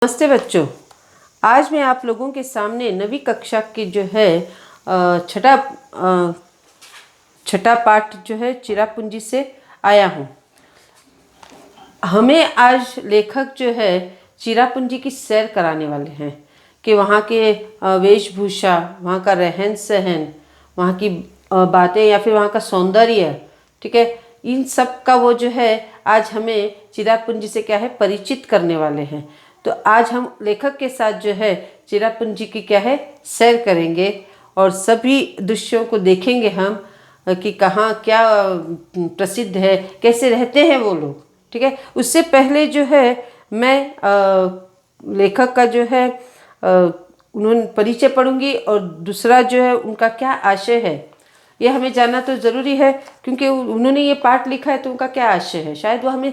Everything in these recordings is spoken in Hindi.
नमस्ते बच्चों। आज मैं आप लोगों के सामने नवी कक्षा की जो है छठा पाठ जो है चिरापुंजी से आया हूँ। हमें आज लेखक जो है चिरापुंजी की सैर कराने वाले हैं कि वहाँ के वेशभूषा, वहाँ का रहन सहन, वहाँ की बातें या फिर वहाँ का सौंदर्य, ठीक है, इन सब का वो जो है आज हमें चिरापुंजी से क्या है परिचित करने वाले हैं। तो आज हम लेखक के साथ जो है चिरापुंजी की क्या है सैर करेंगे और सभी दृश्यों को देखेंगे हम कि कहाँ क्या प्रसिद्ध है, कैसे रहते हैं वो लोग, ठीक है। उससे पहले जो है मैं लेखक का जो है उन्होंने परिचय पढ़ूंगी और दूसरा जो है उनका क्या आशय है ये हमें जानना तो ज़रूरी है, क्योंकि उन्होंने ये पाठ लिखा है तो उनका क्या आशय है। शायद वो हमें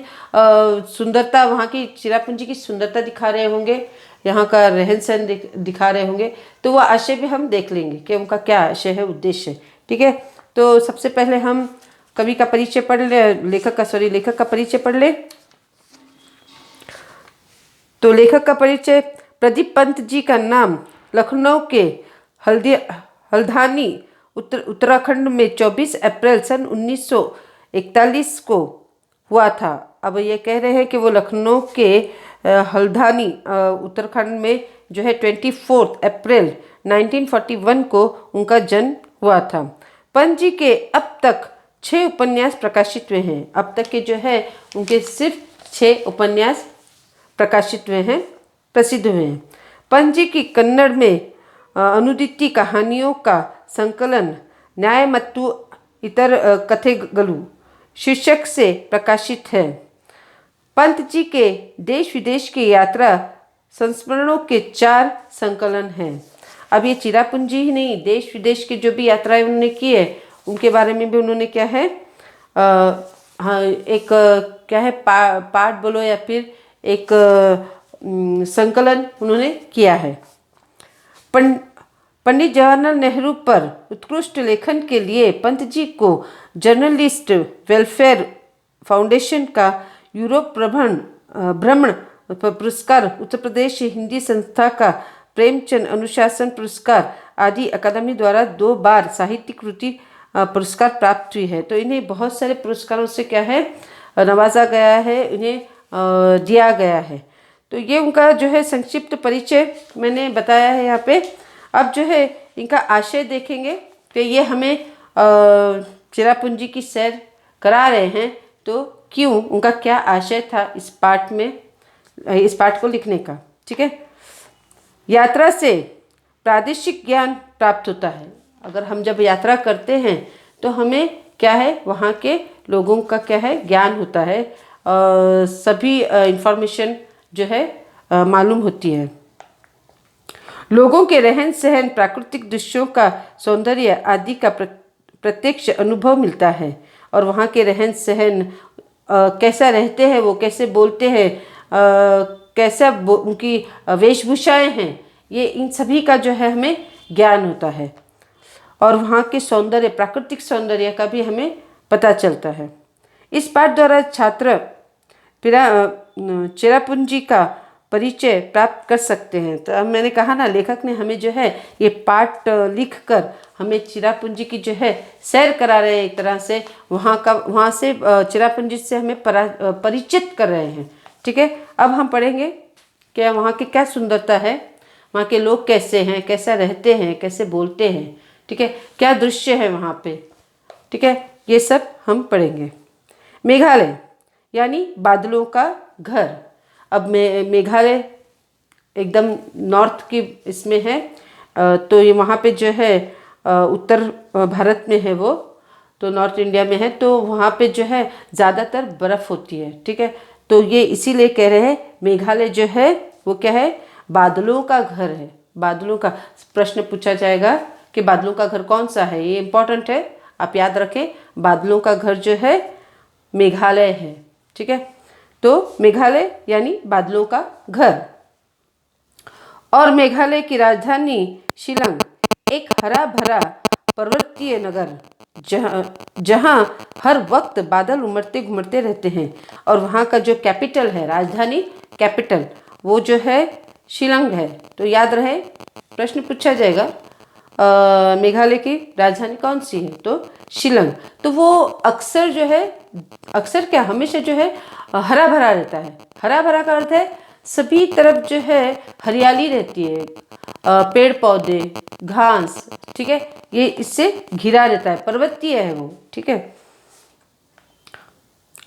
सुंदरता, वहाँ की चिरापुंजी की सुंदरता दिखा रहे होंगे, यहाँ का रहन सहन दिखा रहे होंगे, तो वो आशय भी हम देख लेंगे कि उनका क्या आशय है, उद्देश्य है, ठीक है। तो सबसे पहले हम कवि का परिचय पढ़ ले, लेखक का परिचय पढ़ ले। तो लेखक का परिचय, प्रदीप पंत जी का नाम लखनऊ के हल्द्वानी उत्तराखंड में 24 अप्रैल सन 1941 को हुआ था। अब ये कह रहे हैं कि वो लखनऊ के हल्द्वानी उत्तराखंड में जो है 24 अप्रैल 1941 को उनका जन्म हुआ था। पंत जी के अब तक 6 उपन्यास प्रकाशित हुए हैं। अब तक के जो है उनके सिर्फ 6 उपन्यास प्रकाशित हुए हैं, प्रसिद्ध हुए हैं। पंत जी की कन्नड़ में अनुदित कहानियों का संकलन न्याय मत्तु इतर कथेगलु शीर्षक से प्रकाशित है। पंत जी के देश विदेश की यात्रा संस्मरणों के 4 संकलन हैं। अब ये चिरापुंजी ही नहीं, देश विदेश की जो भी यात्राएं उन्होंने की है उनके बारे में भी उन्होंने क्या है हाँ एक क्या है पाठ बोलो या फिर एक संकलन उन्होंने किया है। पंडित जवाहरलाल नेहरू पर उत्कृष्ट लेखन के लिए पंत जी को जर्नलिस्ट वेलफेयर फाउंडेशन का यूरोप भ्रमण पुरस्कार, उत्तर प्रदेश हिंदी संस्था का प्रेमचंद अनुशासन पुरस्कार आदि अकादमी द्वारा 2 बार साहित्य कृति पुरस्कार प्राप्त हुई है। तो इन्हें बहुत सारे पुरस्कारों से क्या है नवाजा गया है, इन्हें दिया गया है। तो ये उनका जो है संक्षिप्त परिचय मैंने बताया है यहाँ पे। अब जो है इनका आशय देखेंगे कि ये हमें चिरापुंजी की सैर करा रहे हैं, तो क्यों, उनका क्या आशय था इस पाठ को लिखने का, ठीक है। यात्रा से प्रादेशिक ज्ञान प्राप्त होता है। अगर हम जब यात्रा करते हैं तो हमें क्या है वहाँ के लोगों का क्या है ज्ञान होता है, सभी इंफॉर्मेशन जो है मालूम होती है। लोगों के रहन सहन, प्राकृतिक दृश्यों का सौंदर्य आदि का प्रत्यक्ष अनुभव मिलता है और वहाँ के रहन सहन कैसा रहते हैं, वो कैसे बोलते हैं, कैसा उनकी वेशभूषाएं हैं, ये इन सभी का जो है हमें ज्ञान होता है और वहाँ के सौंदर्य, प्राकृतिक सौंदर्य का भी हमें पता चलता है। इस पाठ द्वारा छात्र चिरापुंजी का परिचय प्राप्त कर सकते हैं। तो अब मैंने कहा ना, लेखक ने हमें जो है ये पाठ लिखकर हमें चिरापुंजी की जो है सैर करा रहे हैं, एक तरह से वहाँ से चिरापुंजी से हमें परिचित कर रहे हैं, ठीक है। अब हम पढ़ेंगे कि वहाँ की क्या सुंदरता है, वहाँ के लोग कैसे हैं, कैसा रहते हैं, कैसे बोलते हैं, ठीक है, क्या दृश्य है वहाँ पे, ठीक है, ये सब हम पढ़ेंगे। मेघालय यानी बादलों का घर। अब मेघालय एकदम नॉर्थ की इसमें है, तो ये वहाँ पे जो है उत्तर भारत में है वो, तो नॉर्थ इंडिया में है, तो वहाँ पे जो है ज़्यादातर बर्फ़ होती है, ठीक है। तो ये इसीलिए कह रहे हैं मेघालय जो है वो क्या है, बादलों का घर है। बादलों का प्रश्न पूछा जाएगा कि बादलों का घर कौन सा है, ये इम्पोर्टेंट है, आप याद रखें। बादलों का घर जो है मेघालय है, ठीक है। तो मेघालय यानी बादलों का घर। और मेघालय की राजधानी शिलांग एक हरा भरा पर्वतीय नगर जहाँ हर वक्त बादल उमड़ते घुमड़ते रहते हैं। और वहाँ का जो कैपिटल है, राजधानी कैपिटल, वो जो है शिलांग है। तो याद रहे, प्रश्न पूछा जाएगा मेघालय की राजधानी कौन सी है, तो शिलांग। तो वो अक्सर जो है, अक्सर क्या, हमेशा जो है हरा भरा रहता है। हरा भरा का अर्थ है सभी तरफ जो है हरियाली रहती है, पेड़ पौधे, घास, ठीक है, ये इससे घिरा रहता है, पर्वतीय है वो, ठीक है।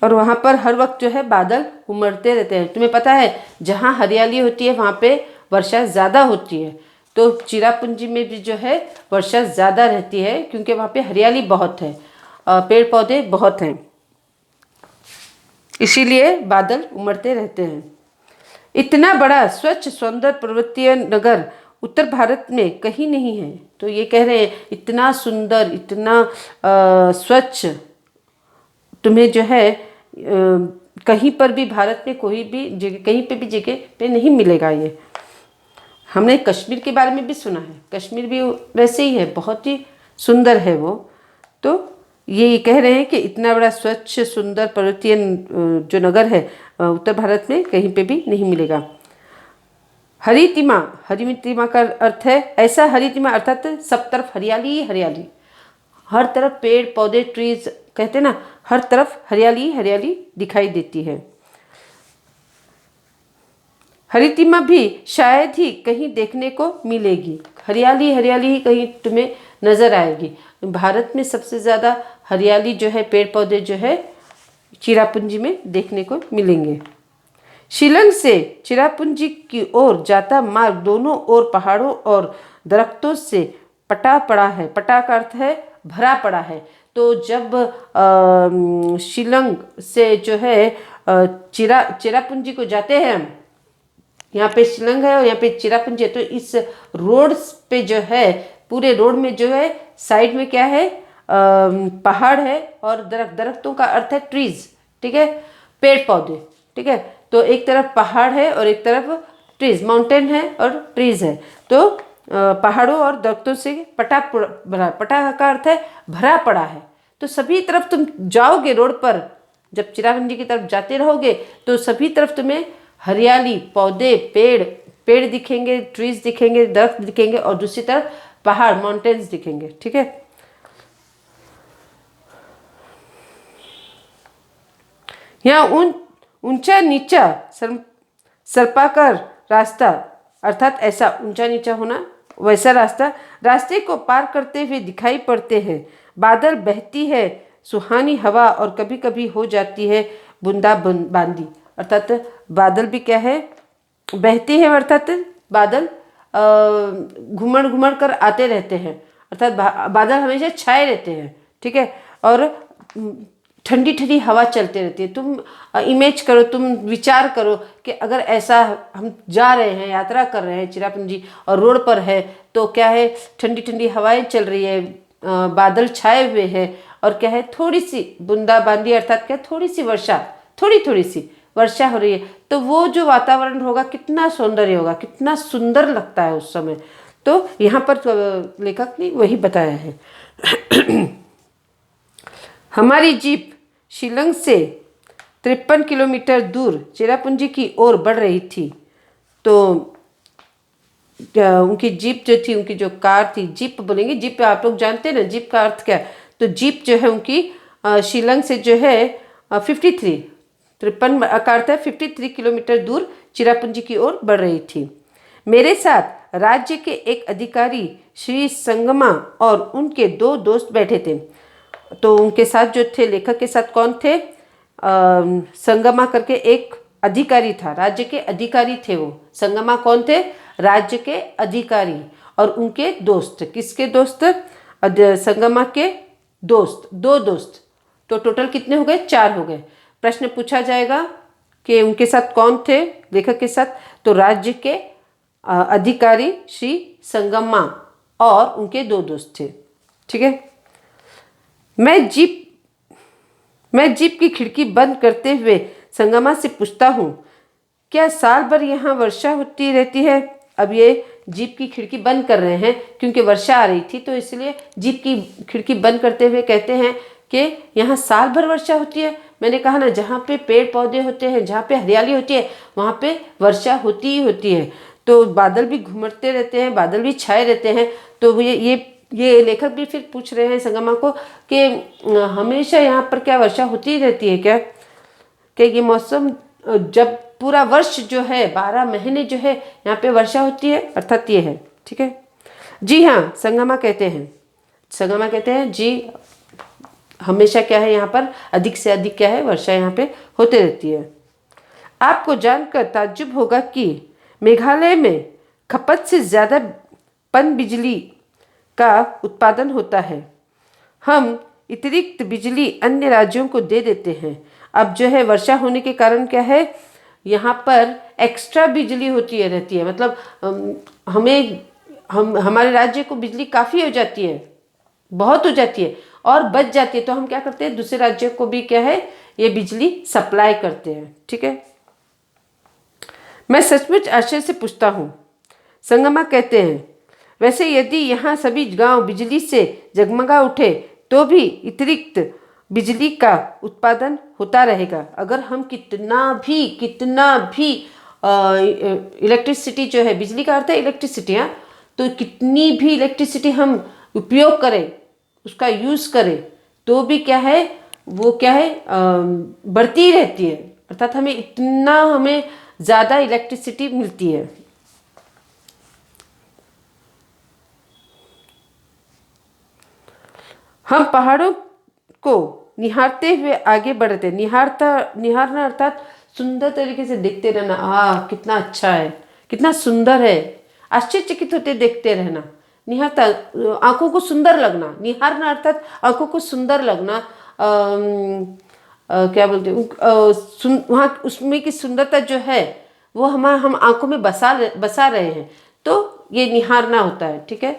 और वहाँ पर हर वक्त जो है बादल उमड़ते रहते हैं। तुम्हें पता है जहाँ हरियाली होती है वहाँ पे वर्षा ज़्यादा होती है। तो चिरापुंजी में भी जो है वर्षा ज़्यादा रहती है क्योंकि वहाँ पे हरियाली बहुत है, पेड़ पौधे बहुत हैं, इसीलिए बादल उमड़ते रहते हैं। इतना बड़ा स्वच्छ सुंदर पर्वतीय नगर उत्तर भारत में कहीं नहीं है। तो ये कह रहे हैं इतना सुंदर, इतना स्वच्छ तुम्हें जो है कहीं पर भी भारत में कोई भी जगह, कहीं पे भी जगह पे नहीं मिलेगा। ये हमने कश्मीर के बारे में भी सुना है, कश्मीर भी वैसे ही है, बहुत ही सुंदर है वो। तो ये कह रहे हैं कि इतना बड़ा स्वच्छ सुंदर पर्वतीय जो नगर है उत्तर भारत में कहीं पे भी नहीं मिलेगा। हरितिमा, हरितिमा का अर्थ है ऐसा, हरितिमा अर्थात सब तरफ हरियाली ही हरियाली, हर तरफ पेड़ पौधे, ट्रीज कहते हैं ना, हर तरफ हरियाली हरियाली दिखाई देती है। हरितिमा भी शायद ही कहीं देखने को मिलेगी, हरियाली हरियाली ही कहीं तुम्हें नजर आएगी। भारत में सबसे ज़्यादा हरियाली जो है, पेड़ पौधे जो है चिरापुंजी में देखने को मिलेंगे। शिलांग से चिरापुंजी की ओर जाता मार्ग दोनों ओर पहाड़ों और दरख्तों से पटा पड़ा है। पटा का अर्थ है भरा पड़ा है। तो जब शिलांग से जो है चिरापुंजी को जाते हैं हम, यहाँ पे शिलांग है और यहाँ पे चिरापुंजी है, तो इस रोड पे जो है, पूरे रोड में जो है साइड में क्या है, पहाड़ है और दरख्तों का अर्थ है ट्रीज, ठीक है, पेड़ पौधे, ठीक है। तो एक तरफ पहाड़ है और एक तरफ ट्रीज, माउंटेन है और ट्रीज है। तो पहाड़ों और दरख्तों से पटा भरा, पटा का अर्थ है भरा पड़ा है। तो सभी तरफ तुम जाओगे रोड पर, जब चिरापुंजी की तरफ जाते रहोगे तो सभी तरफ तुम्हें हरियाली, पौधे, पेड़ दिखेंगे, ट्रीज दिखेंगे, दरख्त दिखेंगे और दूसरी तरफ पहाड़, माउंटेन्स दिखेंगे, ठीक है। यहाँ ऊंचा नीचा सर्पाकार रास्ता, अर्थात ऐसा ऊंचा नीचा होना, वैसा रास्ते को पार करते हुए दिखाई पड़ते हैं। बादल बहती है सुहानी हवा और कभी कभी हो जाती है बूंदाबांदी, अर्थात बादल भी क्या है, बहती है, अर्थात बादल घुमड़ घुमड़ कर आते रहते हैं, अर्थात बादल हमेशा छाए रहते हैं, ठीक है। और ठंडी ठंडी हवा चलती रहती है। तुम इमेज करो, तुम विचार करो कि अगर ऐसा हम जा रहे हैं, यात्रा कर रहे हैं चिरापुंजी और रोड पर है, तो क्या है, ठंडी ठंडी हवाएं चल रही है, बादल छाए हुए हैं और क्या है, थोड़ी सी बूंदाबांदी, अर्थात क्या, थोड़ी सी वर्षा, थोड़ी सी वर्षा हो रही है। तो वो जो वातावरण होगा कितना सौंदर्य होगा, कितना सुंदर लगता है उस समय। तो यहाँ पर लेखक ने वही बताया है। हमारी जीप शिलांग से 53 किलोमीटर दूर चिरापुंजी की ओर बढ़ रही थी। तो उनकी जीप जो थी, उनकी जो कार थी, जीप बोलेंगे, जीप आप लोग जानते हैं ना जीप का अर्थ क्या है। तो जीप जो है उनकी शिलांग से जो है 53 का अर्थ है 53 किलोमीटर दूर चिरापुंजी की ओर बढ़ रही थी। मेरे साथ राज्य के एक अधिकारी श्री संगमा और उनके 2 दोस्त बैठे थे। तो उनके साथ जो थे, लेखक के साथ कौन थे, संगमा करके एक अधिकारी था, राज्य के अधिकारी थे वो। संगमा कौन थे, राज्य के अधिकारी, और उनके दोस्त, किसके दोस्त, संगमा के दोस्त, 2 दोस्त। तो टोटल कितने हो गए, 4 हो गए। प्रश्न पूछा जाएगा कि उनके साथ कौन थे, लेखक के साथ, तो राज्य के अधिकारी श्री संगमा और उनके 2 दोस्त थे, ठीक है। मैं जीप की खिड़की बंद करते हुए संगमा से पूछता हूँ, क्या साल भर यहाँ वर्षा होती रहती है। अब ये जीप की खिड़की बंद कर रहे हैं क्योंकि वर्षा आ रही थी, तो इसलिए जीप की खिड़की बंद करते हुए कहते हैं कि यहाँ साल भर वर्षा होती है। मैंने कहा ना, जहाँ पे पेड़ पौधे होते हैं, जहाँ पे हरियाली होती है, वहाँ पे वर्षा होती ही होती है। तो बादल भी घूमते रहते हैं, बादल भी छाए रहते हैं। तो ये लेखक भी फिर पूछ रहे हैं संगमा को कि हमेशा यहाँ पर क्या वर्षा होती ही रहती है क्या? कि ये मौसम जब पूरा वर्ष जो है, 12 महीने जो है यहाँ पे वर्षा होती है, अर्थात ये है। ठीक है जी हाँ, संगमा कहते हैं जी, हमेशा क्या है यहाँ पर अधिक से अधिक क्या है वर्षा यहाँ पे होते रहती है। आपको जानकर ताज्जुब होगा कि मेघालय में खपत से ज़्यादा पन बिजली का उत्पादन होता है। हम अतिरिक्त बिजली अन्य राज्यों को दे देते हैं। अब जो है वर्षा होने के कारण क्या है, यहाँ पर एक्स्ट्रा बिजली होती है रहती है। मतलब हमारे राज्य को बिजली काफ़ी हो जाती है, बहुत हो जाती है और बच जाती है। तो हम क्या करते हैं, दूसरे राज्यों को भी क्या है ये बिजली सप्लाई करते हैं। ठीक है, मैं सचमुच आश्चर्य से पूछता हूँ, संगमा कहते हैं, वैसे यदि यहाँ सभी गांव बिजली से जगमगा उठे तो भी अतिरिक्त बिजली का उत्पादन होता रहेगा। अगर हम कितना भी इलेक्ट्रिसिटी जो है, बिजली का अर्थ है इलेक्ट्रिसिटी, हाँ, तो कितनी भी इलेक्ट्रिसिटी हम उपयोग करें, उसका यूज़ करें, तो भी क्या है वो क्या है बढ़ती ही रहती है। अर्थात हमें ज़्यादा इलेक्ट्रिसिटी मिलती है। हम पहाड़ों को निहारते हुए आगे बढ़ते, निहारना अर्थात सुंदर तरीके से देखते रहना। कितना अच्छा है, कितना सुंदर है, आश्चर्यचकित होते देखते रहना। निहारता आंखों को सुंदर लगना, निहारना अर्थात आंखों को सुंदर लगना। क्या बोलते हैं वहाँ उसमें की सुंदरता जो है वो हम आंखों में बसा रहे हैं, तो ये निहारना होता है। ठीक है,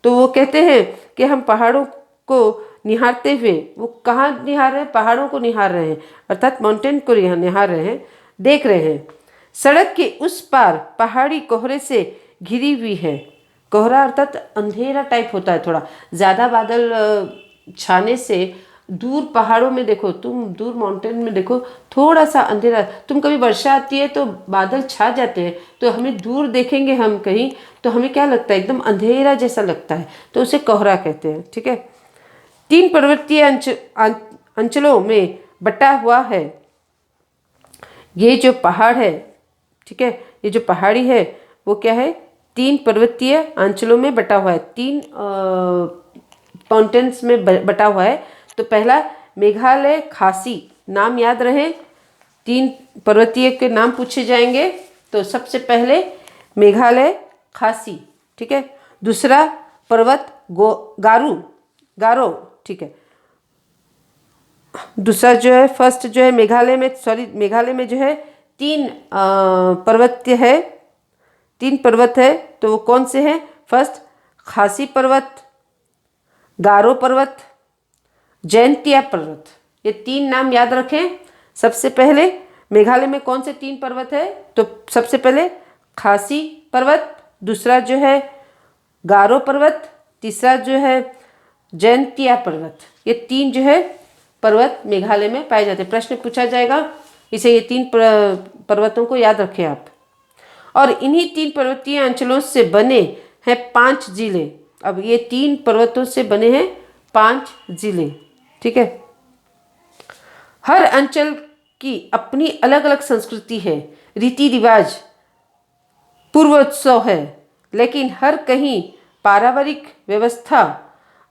तो वो कहते हैं कि हम पहाड़ों को निहारते हुए, वो कहाँ निहार रहे हैं, पहाड़ों को निहार रहे हैं, अर्थात माउंटेन को निहार रहे हैं, देख रहे हैं। सड़क के उस पार पहाड़ी कोहरे से घिरी हुई है। कोहरा अर्थात अंधेरा टाइप होता है, थोड़ा ज़्यादा बादल छाने से दूर पहाड़ों में देखो, तुम दूर माउंटेन में देखो, थोड़ा सा अंधेरा। तुम कभी वर्षा आती है तो बादल छा जाते हैं, तो हमें दूर देखेंगे हम कहीं, तो हमें क्या लगता है, एकदम अंधेरा जैसा लगता है, तो उसे कोहरा कहते हैं। ठीक है, 3 पर्वतीय अंचलों में बटा हुआ है ये जो पहाड़ है। ठीक है, ये जो पहाड़ी है वो क्या है, 3 पर्वतीय अंचलों में बटा हुआ है, 3 माउंटेन्स में बटा हुआ है। तो पहला मेघालय खासी, नाम याद रहे, 3 पर्वतीय के नाम पूछे जाएंगे। तो सबसे पहले मेघालय खासी। ठीक है, दूसरा पर्वत गारो। ठीक है, दूसरा जो है फर्स्ट जो है मेघालय में जो है 3 पर्वत है। तो वो कौन से हैं, फर्स्ट खासी पर्वत, गारो पर्वत, जैंतिया पर्वत, ये 3 नाम याद रखें। सबसे पहले मेघालय में कौन से 3 पर्वत है, तो सबसे पहले खासी पर्वत, दूसरा जो है गारो पर्वत, तीसरा जो है जैंतिया पर्वत। ये 3 जो है पर्वत मेघालय में पाए जाते हैं। प्रश्न पूछा जाएगा, इसे ये 3 पर्वतों को याद रखें आप। और इन्हीं 3 पर्वतीय अंचलों से बने हैं 5 जिले। अब ये 3 पर्वतों से बने हैं 5 जिले। ठीक है, हर अंचल की अपनी अलग अलग संस्कृति है, रीति रिवाज, पूर्वोत्सव है, लेकिन हर कहीं पारिवारिक व्यवस्था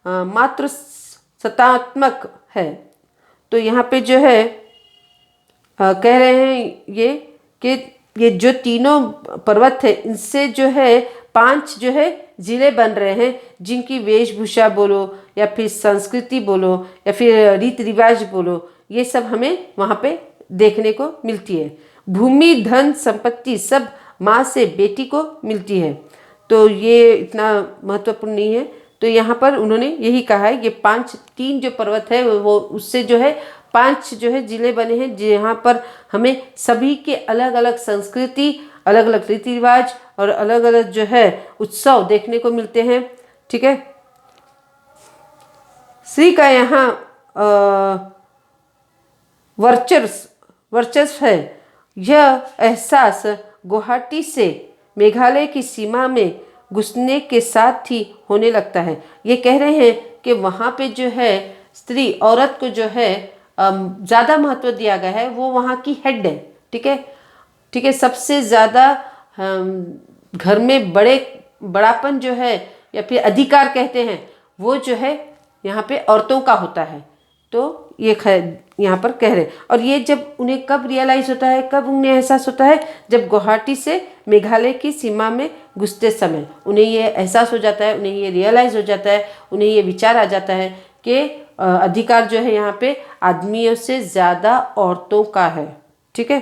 मात्र सत्तात्मक है। तो यहाँ पे जो है कह रहे हैं ये कि ये जो तीनों पर्वत है, इनसे जो है 5 जो है जिले बन रहे हैं, जिनकी वेशभूषा बोलो या फिर संस्कृति बोलो या फिर रीति रिवाज बोलो, ये सब हमें वहाँ पे देखने को मिलती है। भूमि, धन, संपत्ति सब माँ से बेटी को मिलती है। तो ये इतना महत्वपूर्ण नहीं है। तो यहाँ पर उन्होंने यही कहा है, ये 3 जो पर्वत है वो उससे जो है 5 जो है जिले बने हैं, जहाँ पर हमें सभी के अलग अलग संस्कृति, अलग अलग रीति रिवाज और अलग अलग जो है उत्सव देखने को मिलते हैं। ठीक है, श्री का यहाँ वर्चस्व है। यह एहसास गुवाहाटी से मेघालय की सीमा में घुसने के साथ ही होने लगता है। ये कह रहे हैं कि वहाँ पे जो है स्त्री औरत को जो है ज़्यादा महत्व दिया गया है। वो वहाँ की हेड है। ठीक है, ठीक है। सबसे ज़्यादा घर में बड़ापन जो है या फिर अधिकार कहते हैं वो जो है यहाँ पे औरतों का होता है। तो ये यहाँ पर कह रहे। और ये जब उन्हें कब रियलाइज़ होता है, कब उन्हें एहसास होता है, जब गुवाहाटी से मेघालय की सीमा में घुसते समय उन्हें ये एहसास हो जाता है, उन्हें ये रियलाइज़ हो जाता है, उन्हें ये विचार आ जाता है कि अधिकार जो है यहाँ पे आदमियों से ज़्यादा औरतों का है। ठीक है।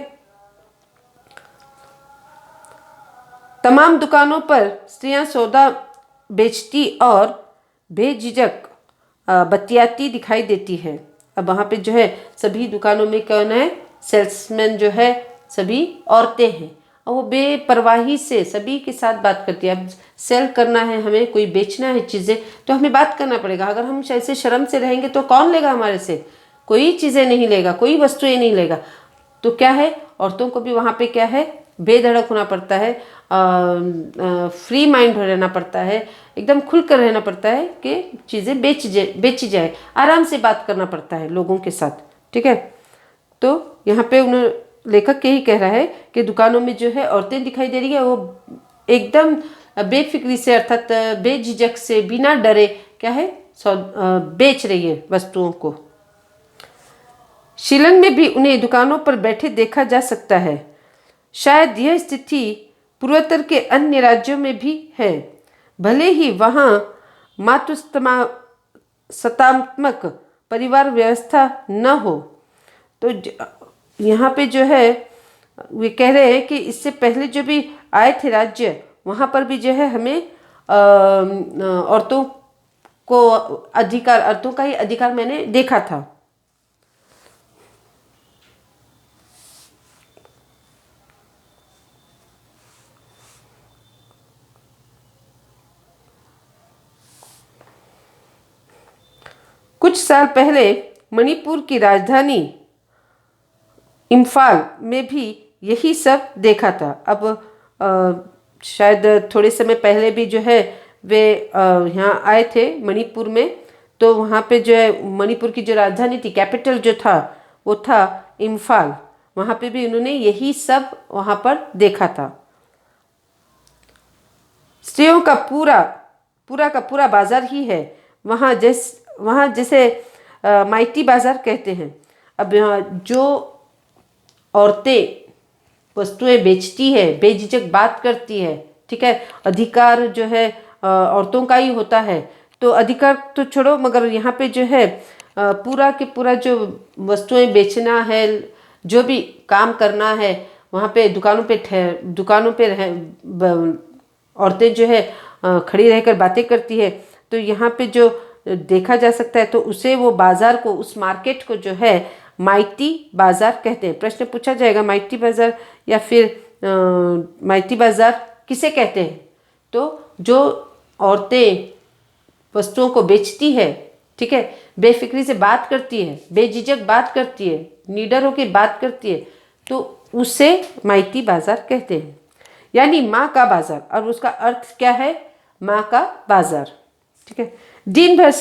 तमाम दुकानों पर स्त्रियां सौदा बेचती और बेझिझक बतियाती दिखाई देती है। अब वहाँ पे जो है सभी दुकानों में कौन है, सेल्समैन जो है सभी औरतें हैं और वो बेपरवाही से सभी के साथ बात करती है। अब सेल करना है, हमें कोई बेचना है चीज़ें, तो हमें बात करना पड़ेगा। अगर हम ऐसे शर्म से रहेंगे तो कौन लेगा हमारे से, कोई चीज़ें नहीं लेगा, कोई वस्तुएं नहीं लेगा। तो क्या है, औरतों को भी वहाँ पे क्या है, बेधड़क होना पड़ता है, फ्री माइंड रहना पड़ता है, एकदम खुलकर रहना पड़ता है कि चीज़ें बेची जाए, आराम से बात करना पड़ता है लोगों के साथ। ठीक है। तो यहाँ पे उन्हें लेखक यही कह रहा है कि दुकानों में जो है औरतें दिखाई दे रही है, वो एकदम बेफिक्री से अर्थात बेझिझक से बिना डरे क्या है बेच रही है वस्तुओं को। शिलंग में भी उन्हें दुकानों पर बैठे देखा जा सकता है। शायद यह स्थिति पूर्वोत्तर के अन्य राज्यों में भी है, भले ही वहाँ मातृसत्तात्मक परिवार व्यवस्था न हो। तो यहाँ पे जो है वे कह रहे हैं कि इससे पहले जो भी आए थे राज्य, वहाँ पर भी जो है हमें औरतों को अधिकार, औरतों का ही अधिकार मैंने देखा था। कुछ साल पहले मणिपुर की राजधानी इम्फाल में भी यही सब देखा था। अब शायद थोड़े समय पहले भी जो है वे यहाँ आए थे मणिपुर में, तो वहाँ पे जो है मणिपुर की जो राजधानी थी, कैपिटल जो था वो था इम्फाल। वहाँ पे भी उन्होंने यही सब वहाँ पर देखा था। स्त्रियों का पूरा बाजार ही है वहाँ, जैसे माइटी बाजार कहते हैं। अब यहाँ जो औरतें वस्तुएं बेचती है, बेझिझक बात करती है, ठीक है, अधिकार जो है औरतों का ही होता है। तो अधिकार तो छोड़ो, मगर यहाँ पे जो है पूरा के पूरा जो वस्तुएं बेचना है, जो भी काम करना है, वहाँ पे दुकानों पे औरतें जो है खड़ी रहकर बातें करती है। तो यहाँ पे जो देखा जा सकता है, तो उसे वो बाजार को, उस मार्केट को जो है माइटी बाजार कहते हैं। प्रश्न पूछा जाएगा माइटी बाजार या फिर माइटी बाजार किसे कहते हैं? तो जो औरतें वस्तुओं को बेचती है, ठीक है, बेफिक्री से बात करती है, बेझिझक बात करती है, निडर होकर बात करती है, तो उसे माइटी बाजार कहते हैं, यानी माँ का बाजार। और उसका अर्थ क्या है? माँ का बाजार। ठीक है। दिन भर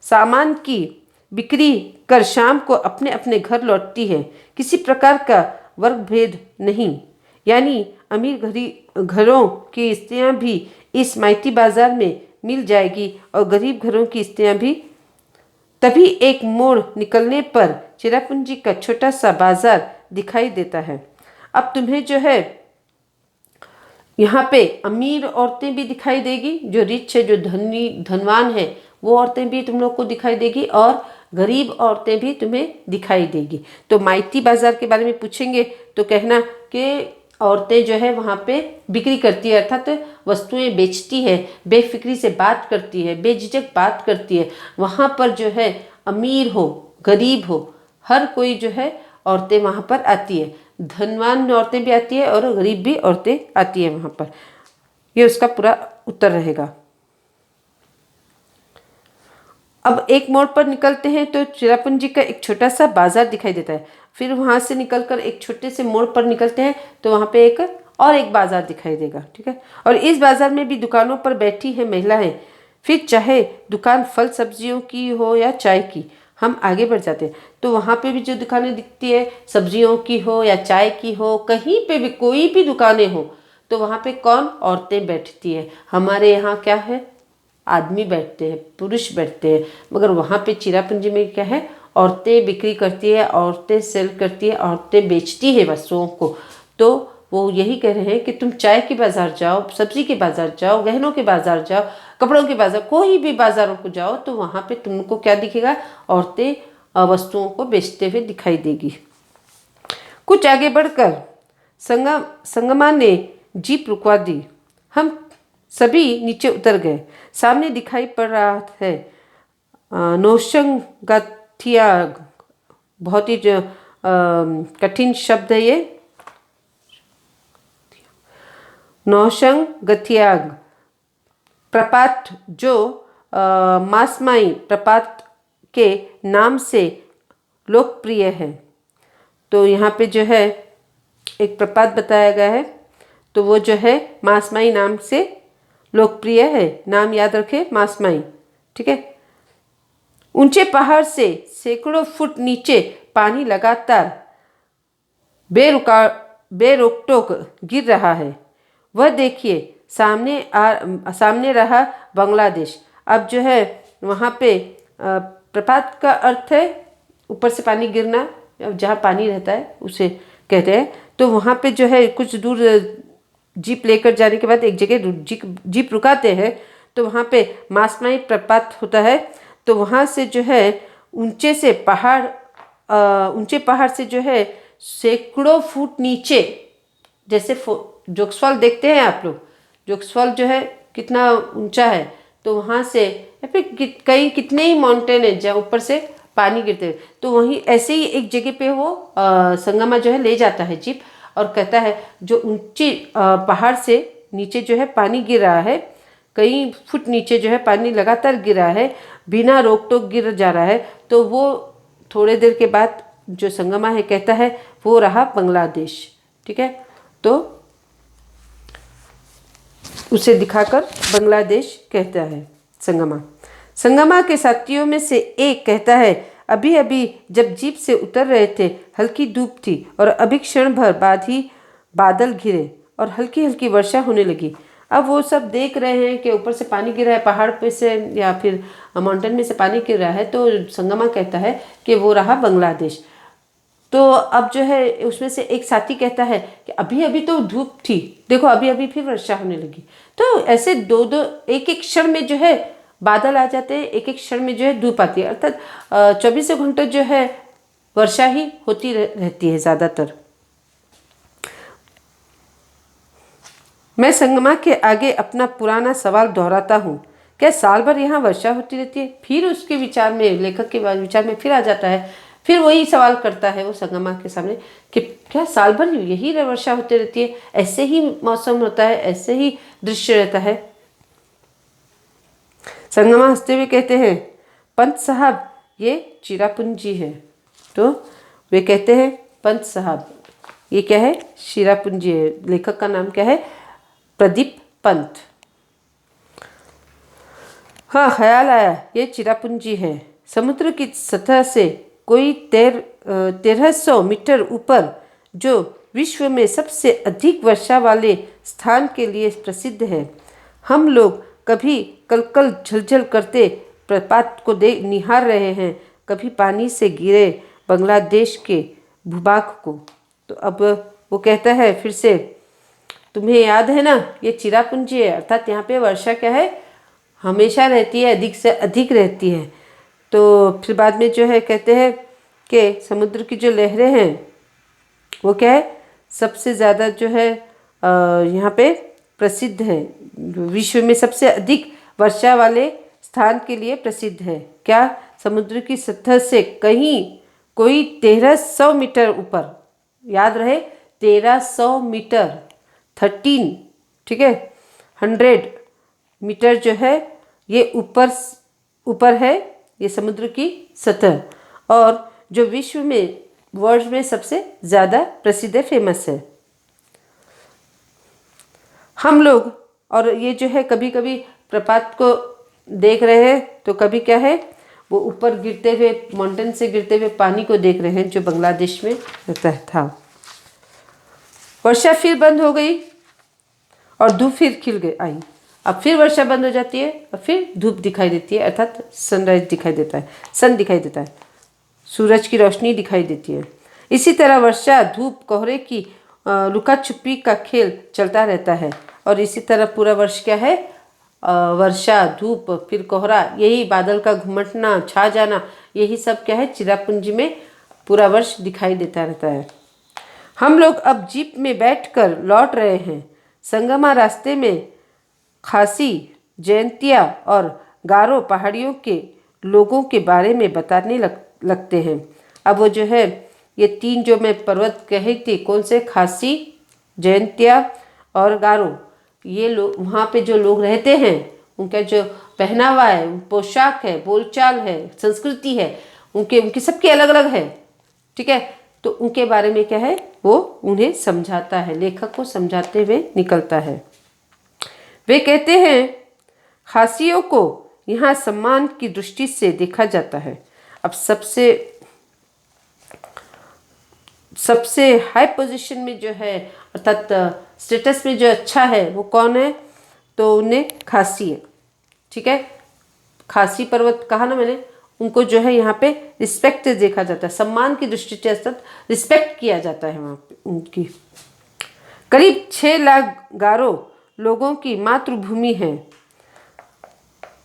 सामान की बिक्री कर शाम को अपने अपने घर लौटती है। किसी प्रकार का वर्ग भेद नहीं, यानी अमीर घरों की स्त्रियां भी इस माइटी बाजार में मिल जाएगी और गरीब घरों की स्त्रियां भी। तभी एक मोड़ निकलने पर चिरापुंजी का छोटा सा बाजार दिखाई देता है। अब तुम्हें जो है यहाँ पे अमीर औरतें भी दिखाई देगी, जो रिच है, जो धनवान है, वो औरतें भी तुम लोग को दिखाई देगी, और गरीब औरतें भी तुम्हें दिखाई देगी। तो माइती बाजार के बारे में पूछेंगे तो कहना कि औरतें जो है वहाँ पे बिक्री करती है, अर्थात वस्तुएं बेचती है, बेफिक्री से बात करती है, बेझिझक बात करती है। वहाँ पर जो है अमीर हो, गरीब हो, हर कोई जो है औरतें वहाँ पर आती है। धनवान औरतें भी आती है और गरीब भी औरतें आती है वहाँ पर। ये उसका पूरा उत्तर रहेगा। अब एक मोड़ पर निकलते हैं तो चिरापुंजी का एक छोटा सा बाजार दिखाई देता है। फिर वहां से निकलकर एक छोटे से मोड़ पर निकलते हैं तो वहां पे एक बाजार दिखाई देगा। ठीक है, और इस बाजार में भी दुकानों पर बैठी है महिलाएं। फिर चाहे दुकान फल सब्जियों की हो या चाय की, हम आगे बढ़ जाते हैं तो वहां पे भी जो दुकानें दिखती है, सब्जियों की हो या चाय की हो, कहीं पे भी कोई भी दुकानें हो, तो वहां पे कौन? औरतें बैठती है। हमारे यहाँ क्या है? आदमी बैठते हैं, पुरुष बैठते हैं, मगर वहाँ पे चिरापुंजी में क्या है? औरतें बिक्री करती है, औरतें सेल करती है, औरतें बेचती है वस्तुओं को। तो वो यही कह रहे हैं कि तुम चाय के बाजार जाओ, सब्जी के बाजार जाओ, गहनों के बाजार जाओ, कपड़ों के बाजार, कोई भी बाजारों को जाओ तो वहाँ पे तुमको क्या दिखेगा? औरतें वस्तुओं को बेचते हुए दिखाई देगी। कुछ आगे बढ़कर संगमा ने जीप रुकवा दी। हम सभी नीचे उतर गए। सामने दिखाई पड़ रहा है नौशंगाथियाग। बहुत ही कठिन शब्द है ये, नौशंगाथियाग प्रपात, जो मासमाई प्रपात के नाम से लोकप्रिय है। तो यहाँ पे जो है एक प्रपात बताया गया है, तो वो जो है मासमाई नाम से लोकप्रिय है। नाम याद रखें, मासमाई। ठीक है, ऊंचे पहाड़ से सैकड़ों फुट नीचे पानी लगातार बेरोक टोक गिर रहा है। वह देखिए, सामने रहा बांग्लादेश। अब जो है वहाँ पे प्रपात का अर्थ है ऊपर से पानी गिरना, जहाँ पानी रहता है उसे कहते हैं। तो वहाँ पे जो है कुछ दूर जीप लेकर जाने के बाद एक जगह जीप रुकाते हैं, तो वहाँ पे मासमाई प्रपात होता है। तो वहाँ से जो है ऊंचे पहाड़ से जो है सैकड़ों फुट नीचे, जैसे जोगसफॉल देखते हैं आप लोग, जोगसफॉल जो है कितना ऊंचा है, तो वहाँ से या फिर कई कितने ही माउंटेन है जहाँ ऊपर से पानी गिरते हैं। तो वहीं ऐसे ही एक जगह पे वो संगमा जो है ले जाता है जीप, और कहता है जो ऊंची पहाड़ से नीचे जो है पानी गिर रहा है, कई फुट नीचे जो है पानी लगातार गिर रहा है, बिना रोक टोक गिर जा रहा है। तो वो थोड़े देर के बाद जो संगमा है कहता है वो रहा बांग्लादेश। ठीक है, तो उसे दिखाकर बांग्लादेश कहता है संगमा के साथियों में से एक कहता है, अभी अभी जब जीप से उतर रहे थे हल्की धूप थी और अभी क्षण भर बाद ही बादल घिरे और हल्की हल्की वर्षा होने लगी। अब वो सब देख रहे हैं कि ऊपर से पानी गिर रहा है, पहाड़ पे से या फिर माउंटेन में से पानी गिर रहा है। तो संगमा कहता है कि वो रहा बांग्लादेश। तो अब जो है उसमें से एक साथी कहता है कि अभी अभी तो धूप थी, देखो अभी अभी फिर वर्षा होने लगी। तो ऐसे एक एक क्षण में जो है बादल आ जाते हैं, एक एक क्षण में जो है धूप आती है, अर्थात 24 घंटे जो है वर्षा ही होती रहती है ज़्यादातर। मैं संगमा के आगे अपना पुराना सवाल दोहराता हूँ, क्या साल भर यहाँ वर्षा होती रहती है? फिर उसके विचार में, लेखक के विचार में फिर आ जाता है, फिर वही सवाल करता है वो संगमा के सामने कि क्या साल भर यही वर्षा होती रहती है, ऐसे ही मौसम होता है, ऐसे ही दृश्य रहता है? संगमा हंसते हुए कहते हैं, पंत साहब ये चिरापुंजी है। तो वे कहते हैं, पंत साहब ये क्या है? चिरापुंजी है। लेखक का नाम क्या है? प्रदीप पंत। हाँ, ख्याल आया, ये चिरापुंजी है। समुद्र की सतह से कोई 1300 मीटर ऊपर, जो विश्व में सबसे अधिक वर्षा वाले स्थान के लिए प्रसिद्ध है। हम लोग कभी कलकल झलझल करते प्रपात को निहार रहे हैं, कभी पानी से घिरे बांग्लादेश के भूभाग को। तो अब वो कहता है फिर से, तुम्हें याद है ना, ये चिरापुंजी है, अर्थात यहाँ पे वर्षा क्या है? हमेशा रहती है, अधिक से अधिक रहती है। तो फिर बाद में जो है कहते हैं कि समुद्र की जो लहरें हैं वो क्या है? सबसे ज़्यादा जो है यहाँ पे प्रसिद्ध है, विश्व में सबसे अधिक वर्षा वाले स्थान के लिए प्रसिद्ध है। क्या? समुद्र की सतह से कोई 1300 मीटर ऊपर, याद रहे 1300 मीटर, 13, ठीक है, 100 मीटर जो है ये ऊपर है ये समुद्र की सतह, और जो विश्व में वर्ल्ड में सबसे ज़्यादा प्रसिद्ध है, फेमस है। हम लोग और ये जो है कभी कभी प्रपात को देख रहे हैं तो कभी क्या है वो ऊपर गिरते हुए माउंटेन से गिरते हुए पानी को देख रहे हैं जो बांग्लादेश में रहता था। वर्षा फिर बंद हो गई और धूप फिर खिल गई आई। अब फिर वर्षा बंद हो जाती है और फिर धूप दिखाई देती है, अर्थात सनराइज दिखाई देता है, सन दिखाई देता है, सूरज की रोशनी दिखाई देती है। इसी तरह वर्षा धूप कोहरे की लुका छुपी का खेल चलता रहता है। और इसी तरह पूरा वर्ष क्या है, वर्षा धूप फिर कोहरा, यही बादल का घुमटना छा जाना, यही सब क्या है चिरापुंजी में पूरा वर्ष दिखाई देता रहता है। हम लोग अब जीप में बैठकर लौट रहे हैं। संगमा रास्ते में खासी, जयंतिया और गारो पहाड़ियों के लोगों के बारे में बताने लगते हैं। अब वो जो है ये तीन जो मैं पर्वत कही थी, कौन से, खासी, जयंतिया और गारो, ये लोग वहाँ पे जो लोग रहते हैं उनका जो पहनावा है, पोशाक है, बोलचाल है, संस्कृति है, उनकी सबकी अलग अलग है। ठीक है, तो उनके बारे में क्या है वो उन्हें समझाता है, लेखक को समझाते हुए निकलता है। वे कहते हैं खासियों को यहाँ सम्मान की दृष्टि से देखा जाता है। अब सबसे हाई पोजीशन में जो है अर्थात स्टेटस में जो अच्छा है वो कौन है, तो उन्हें खासी है। ठीक है, खासी पर्वत कहा ना मैंने, उनको जो है यहाँ पे रिस्पेक्ट देखा जाता है, सम्मान की दृष्टि से अर्थात रिस्पेक्ट किया जाता है वहाँ पे उनकी। करीब 6 लाख गारो लोगों की मातृभूमि है।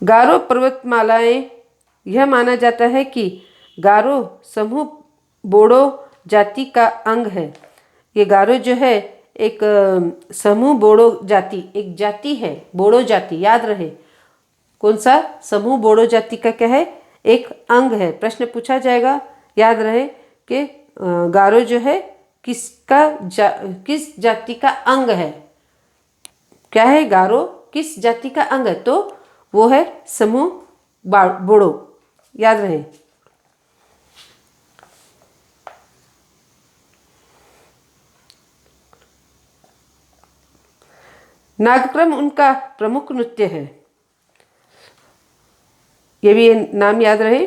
गारो पर्वतमालाएं, यह माना जाता है कि गारो समूह बोडो जाति का अंग है। ये गारो जो है एक समूह बोडो जाति, एक जाति है बोडो जाति, याद रहे कौन सा, समूह बोडो जाति का क्या है, एक अंग है। प्रश्न पूछा जाएगा, याद रहे कि गारो जो है किस जाति का अंग है, क्या है गारो किस जाति का अंग है, तो वो है समूह बोडो, याद रहे। नागक्रम उनका प्रमुख नृत्य है, ये भी नाम याद रहे,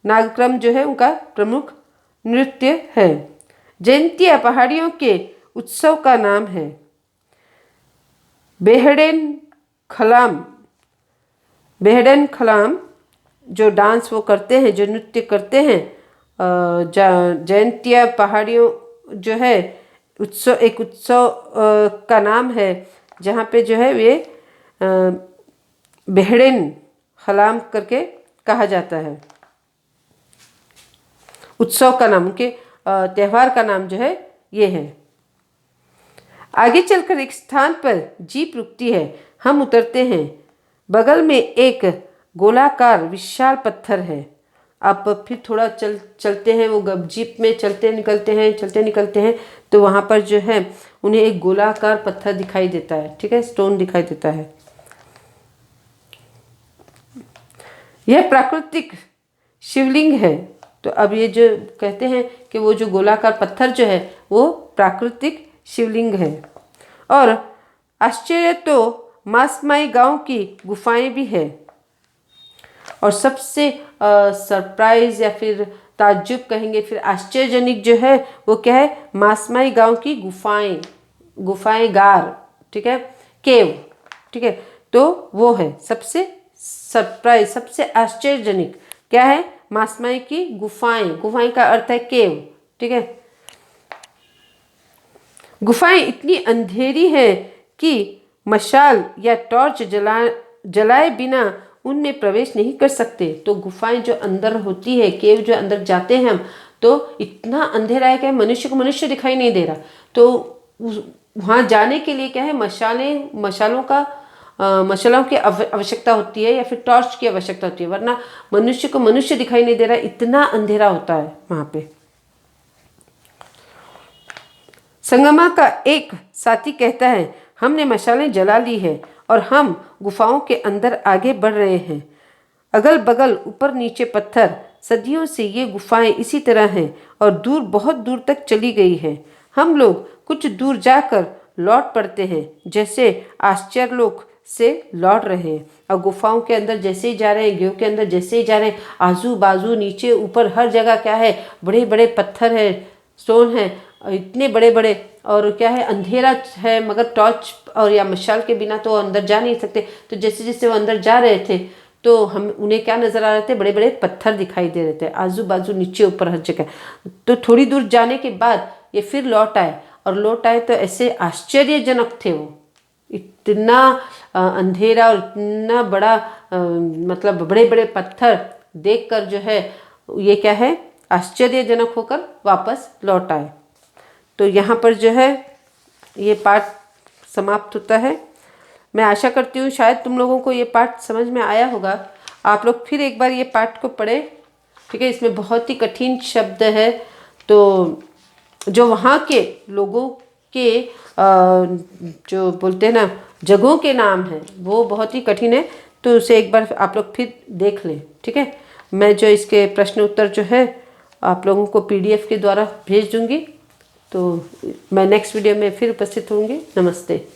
नागक्रम जो है उनका प्रमुख नृत्य है। जयंतिया पहाड़ियों के उत्सव का नाम है। बेहडेन खलाम जो डांस वो करते हैं, जो नृत्य करते हैं, जयंतिया पहाड़ियों जो है एक उत्सव का नाम है, जहाँ पे जो है वे बेहडेन खलाम करके कहा जाता है। उत्सव का नाम, उनके त्यौहार का नाम जो है ये है। आगे चलकर एक स्थान पर जीप रुकती है, हम उतरते हैं। बगल में एक गोलाकार विशाल पत्थर है। आप फिर थोड़ा चलते हैं, वो जीप में चलते निकलते हैं तो वहाँ पर जो है उन्हें एक गोलाकार पत्थर दिखाई देता है। ठीक है, स्टोन दिखाई देता है। यह प्राकृतिक शिवलिंग है। तो अब ये जो कहते हैं कि वो जो गोलाकार पत्थर जो है वो प्राकृतिक शिवलिंग है। और आश्चर्य तो मासमाई गांव की गुफाएं भी है। और सबसे सरप्राइज या फिर ताज्जुब कहेंगे, फिर आश्चर्यजनक जो है वो क्या है, मासमाई गांव की गुफाएं गार, ठीक है, केव। ठीक है, तो वो है सबसे सरप्राइज, सबसे आश्चर्यजनक क्या है, मासमाई की गुफाएं का अर्थ है केव। ठीक है, गुफाएं इतनी अंधेरी है कि मशाल या टॉर्च जलाए बिना उनमें प्रवेश नहीं कर सकते। तो गुफाएं जो अंदर होती है, केव जो अंदर जाते हैं हम, तो इतना अंधेरा है कि मनुष्य को मनुष्य दिखाई नहीं दे रहा। तो वहाँ जाने के लिए क्या है, मशालों की आवश्यकता होती है या फिर टॉर्च की आवश्यकता होती है, वरना मनुष्य को मनुष्य दिखाई नहीं दे रहा, इतना अंधेरा होता है वहाँ पे। संगमा का एक साथी कहता है, हमने मशालें जला ली है और हम गुफाओं के अंदर आगे बढ़ रहे हैं। अगल बगल ऊपर नीचे पत्थर। सदियों से ये गुफाएं इसी तरह हैं और दूर बहुत दूर तक चली गई हैं। हम लोग कुछ दूर जाकर लौट पड़ते हैं, जैसे आश्चर्यलोक से लौट रहे हैं। और गुफाओं के अंदर जैसे ही जा रहे हैं, गेहूं के अंदर जैसे ही जा रहे हैं, आजू बाजू नीचे ऊपर हर जगह क्या है, बड़े बड़े पत्थर है, स्टोन है, इतने बड़े बड़े। और क्या है, अंधेरा है, मगर टॉर्च और या मशाल के बिना तो अंदर जा नहीं सकते। तो जैसे जैसे वो अंदर जा रहे थे तो हम उन्हें क्या नजर आ रहे थे, बड़े बड़े पत्थर दिखाई दे रहे थे आजू बाजू नीचे ऊपर हर जगह। तो थोड़ी दूर जाने के बाद ये फिर लौट आए, और लौट आए तो ऐसे आश्चर्यजनक थे वो। इतना अंधेरा और इतना बड़ा मतलब बड़े बड़े पत्थर देखकर जो है ये क्या है, आश्चर्यजनक होकर वापस लौट आए। तो यहाँ पर जो है ये पाठ समाप्त होता है। मैं आशा करती हूँ शायद तुम लोगों को ये पाठ समझ में आया होगा। आप लोग फिर एक बार ये पाठ को पढ़ें, ठीक है। इसमें बहुत ही कठिन शब्द है, तो जो वहाँ के लोगों के जो बोलते हैं ना जगहों के नाम हैं वो बहुत ही कठिन है। तो उसे एक बार आप लोग फिर देख लें, ठीक है। मैं जो इसके प्रश्न उत्तर जो है आप लोगों को PDF के द्वारा भेज दूंगी। तो मैं नेक्स्ट वीडियो में फिर उपस्थित होंगी। नमस्ते।